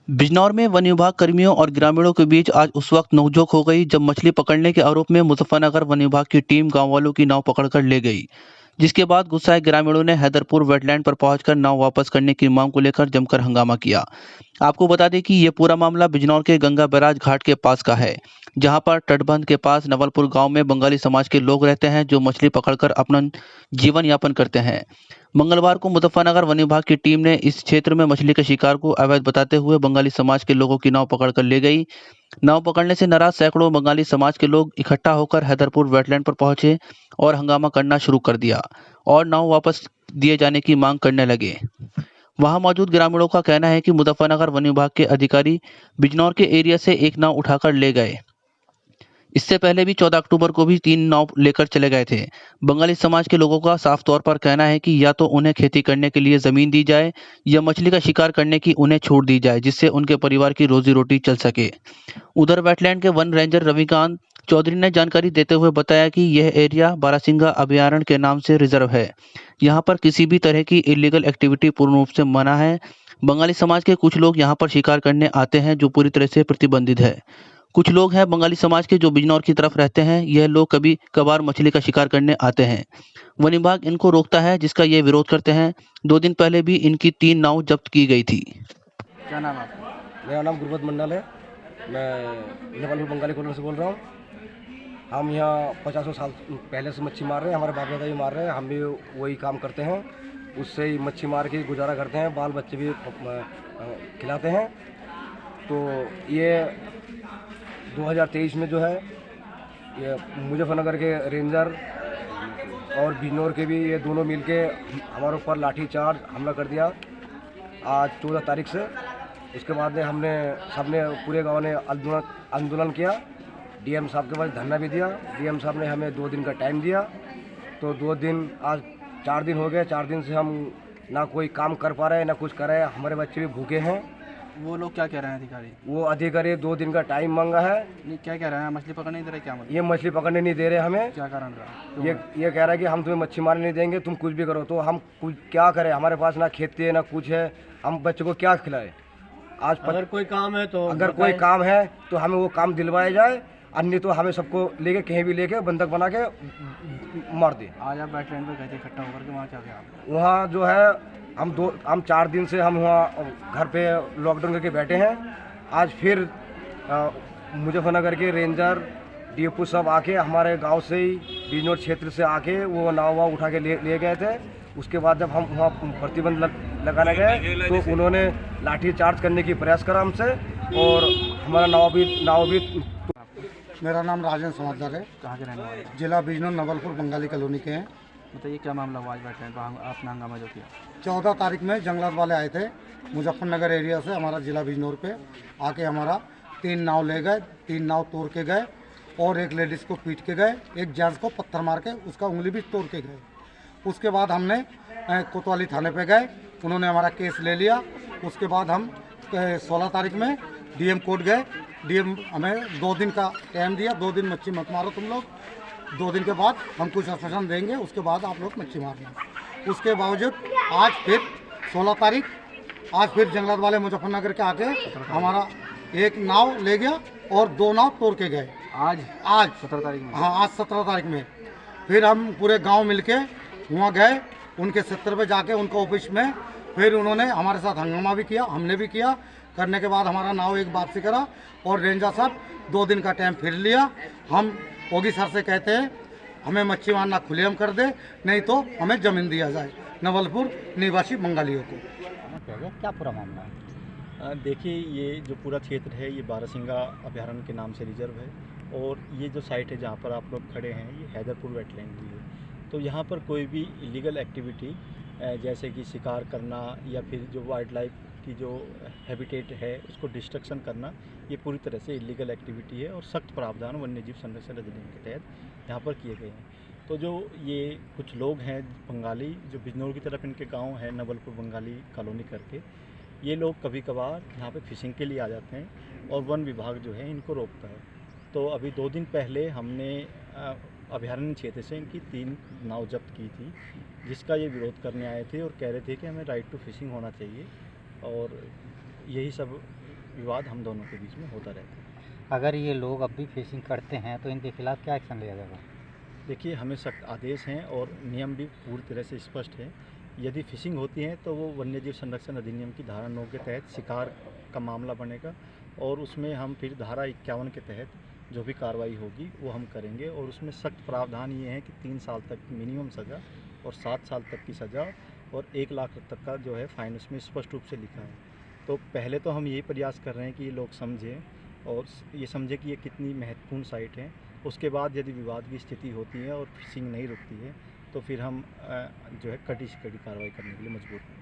बिजनौर में वन विभाग कर्मियों और ग्रामीणों के बीच आज उस वक्त नोकझोंक हो गई जब मछली पकड़ने के आरोप में मुजफ्फरनगर वन विभाग की टीम गांव वालों की नाव पकड़कर ले गई, जिसके बाद गुस्साए ग्रामीणों ने हैदरपुर वेटलैंड पर पहुंचकर नाव वापस करने की मांग को लेकर जमकर हंगामा किया। आपको बता दें कि ये पूरा मामला बिजनौर के गंगा बैराज घाट के पास का है, जहां पर तटबंध के पास नवलपुर गांव में बंगाली समाज के लोग रहते हैं जो मछली पकड़कर अपना जीवन यापन करते हैं। मंगलवार को मुजफ्फरनगर वन विभाग की टीम ने इस क्षेत्र में मछली के शिकार को अवैध बताते हुए बंगाली समाज के लोगों की नाव पकड़कर ले गई। नाव पकड़ने से नाराज सैकड़ों बंगाली समाज के लोग इकट्ठा होकर हैदरपुर वेटलैंड पर पहुंचे और हंगामा करना शुरू कर दिया और नाव वापस दिए जाने की मांग करने लगे। वहां मौजूद ग्रामीणों का कहना है कि मुजफ्फरनगर वन विभाग के अधिकारी बिजनौर के एरिया से एक नाव उठाकर ले गए। इससे पहले भी 14 अक्टूबर को भी 3 नाव लेकर चले गए थे। बंगाली समाज के लोगों का साफ तौर पर कहना है कि या तो उन्हें खेती करने के लिए ज़मीन दी जाए या मछली का शिकार करने की उन्हें छूट दी जाए, जिससे उनके परिवार की रोजी-रोटी चल सके। उधर वेटलैंड के वन रेंजर रविकांत चौधरी ने जानकारी देते हुए बताया कि यह एरिया बारासिंगा अभयारण्य के नाम से रिजर्व है। यहाँ पर किसी भी तरह की इलीगल एक्टिविटी पूर्ण रूप से मना है। बंगाली समाज के कुछ लोग यहाँ पर शिकार करने आते हैं जो पूरी तरह से प्रतिबंधित है। कुछ लोग हैं बंगाली समाज के जो बिजनौर की तरफ रहते हैं, यह लोग कभी कभार मछली का शिकार करने आते हैं। वन विभाग इनको रोकता है, जिसका ये विरोध करते हैं। 2 दिन पहले भी इनकी 3 नाव जब्त की गई थी। क्या नाम है आपका? मेरा नाम गुरबत मंडल है। मैं नवलपुर बंगाली कॉलोनी से बोल रहा हूँ। हम यहाँ 50 साल पहले से मच्छी मार रहे हैं, हमारे बाप दादा भी मार रहे हैं, हम भी वही काम करते हैं, उससे ही मच्छी मार के गुजारा करते हैं, बाल बच्चे भी खिलाते हैं। तो ये 2023 में जो है ये मुजफ्फरनगर के रेंजर और बिजनौर के भी ये दोनों मिलके हमारे ऊपर लाठीचार्ज हमला कर दिया आज 14 तारीख से। उसके बाद में हमने सबने पूरे गांव ने आंदोलन किया। डीएम साहब के पास धरना भी दिया। डीएम साहब ने हमें 2 दिन का टाइम दिया। तो 2 दिन आज 4 दिन हो गए। 4 दिन से हम ना कोई काम कर पा रहे हैं ना कुछ कर रहे हैं। हमारे बच्चे भी भूखे हैं। वो लोग क्या कह रहे हैं अधिकारी? वो अधिकारी 2 दिन का टाइम मांगा है। नहीं, क्या कह रहे हैं? मछली पकड़ने नहीं दे रहे? क्या मतलब? ये मछली पकड़ने नहीं दे रहे हमें। क्या कारण रहा? ये कह रहा है कि हम तुम्हें मच्छी मारने नहीं देंगे, तुम कुछ भी करो। तो हम कुछ क्या करें? हमारे पास ना खेती है ना कुछ है, हम बच्चों को क्या खिलाए? आज अगर कोई काम है तो हमें वो काम दिलवाया जाए, अन्य तो हमें सबको लेके कहीं भी लेके बंधक बना के मार दे। आज आप वेटलैंड पे गए थे इकट्ठा होकर के, वहाँ क्या किया आपने? वहाँ जो है हम 4 दिन से हम वहाँ घर पे लॉकडाउन करके बैठे हैं। आज फिर मुजफ्फरनगर के रेंजर डीएफओ सब आके हमारे गांव से ही बिजनौर क्षेत्र से आके वो नाव उठा के ले गए थे। उसके बाद जब हम वहाँ प्रतिबंध लगाने गए तो उन्होंने लाठी चार्ज करने की प्रयास करा हमसे और हमारा नाव भी। मेरा नाम राजेंद्र समझदार है। कहाँ के रहने वाले? जिला बिजनौर नवलपुर बंगाली कॉलोनी के हैं। बताइए क्या मामला हुआ आज वेटलैंड पर आपने हंगामा जो किया? 14 तारीख में जंगलात वाले आए थे मुजफ्फरनगर एरिया से हमारा जिला बिजनौर पे आके हमारा 3 नाव ले गए, 3 नाव तोड़ के गए और एक लेडीज़ को पीट के गए, एक जेंट्स को पत्थर मार के उसका उंगली भी तोड़ के गए। उसके बाद हमने कोतवाली थाने पे गए, उन्होंने हमारा केस ले लिया। उसके बाद हम 16 तारीख में डीएम कोर्ट गए। डीएम हमें 2 दिन का टाइम दिया, 2 दिन मच्छी मत मारो तुम लोग, 2 दिन के बाद हम कुछ आश्वासन देंगे, उसके बाद आप लोग मच्छी मारना। उसके बावजूद आज फिर 16 तारीख आज फिर जंगलात वाले मुजफ्फरनगर के आके हमारा एक नाव ले गया और 2 नाव तोड़ के गए। आज 17 तारीख में? हाँ, आज 17 तारीख में फिर हम पूरे गांव मिलके वहाँ गए, उनके क्षेत्र पे जाके उनका ऑफिस में फिर उन्होंने हमारे साथ हंगामा भी किया, हमने भी किया। करने के बाद हमारा नाव एक वापसी करा और रेंजर साहब 2 दिन का टाइम फिर लिया। हम योगी सर से कहते हैं हमें मच्छी मारना खुलेआम कर दे, नहीं तो हमें ज़मीन दिया जाए नवलपुर निवासी बंगालियों को। क्या पूरा मामला है? देखिए, ये जो पूरा क्षेत्र है ये बारासिंगा अभयारण्य के नाम से रिजर्व है और ये जो साइट है जहाँ पर आप लोग खड़े हैं ये हैदरपुर वेटलैंड भी है। तो यहाँ पर कोई भी इलीगल एक्टिविटी जैसे कि शिकार करना या फिर जो वाइल्ड लाइफ की जो हैबिटेट है उसको डिस्ट्रक्शन करना, ये पूरी तरह से इलीगल एक्टिविटी है और सख्त प्रावधान वन्यजीव संरक्षण अधिनियम के तहत यहाँ पर किए गए हैं। तो जो ये कुछ लोग हैं बंगाली जो बिजनौर की तरफ इनके गांव है नवलपुर बंगाली कॉलोनी करके, ये लोग कभी कभार यहाँ पे फिशिंग के लिए आ जाते हैं और वन विभाग जो है इनको रोकता है। तो अभी 2 दिन पहले हमने अभयारण्य क्षेत्र से इनकी 3 नाव जब्त की थी, जिसका ये विरोध करने आए थे और कह रहे थे कि हमें राइट टू फिशिंग होना चाहिए और यही सब विवाद हम दोनों के बीच में होता रहता है। अगर ये लोग अब भी फिशिंग करते हैं तो इनके खिलाफ क्या एक्शन लिया जाएगा? देखिए, हमें सख्त आदेश हैं और नियम भी पूरी तरह से स्पष्ट है। यदि फिशिंग होती है तो वो वन्यजीव संरक्षण अधिनियम की धारा 9 के तहत शिकार का मामला बनेगा और उसमें हम फिर धारा 51 के तहत जो भी कार्रवाई होगी वो हम करेंगे और उसमें सख्त प्रावधान ये है कि 3 साल तक की मिनिमम सज़ा और 7 साल तक की सज़ा और 1 लाख तक का जो है फ़ाइन उसमें स्पष्ट रूप से लिखा है। तो पहले तो हम यही प्रयास कर रहे हैं कि ये लोग समझें और ये समझें कि ये कितनी महत्वपूर्ण साइट है। उसके बाद यदि विवाद की स्थिति होती है और फिशिंग नहीं रुकती है तो फिर हम जो है कड़ी से कड़ी कार्रवाई करने के लिए मजबूर हैं।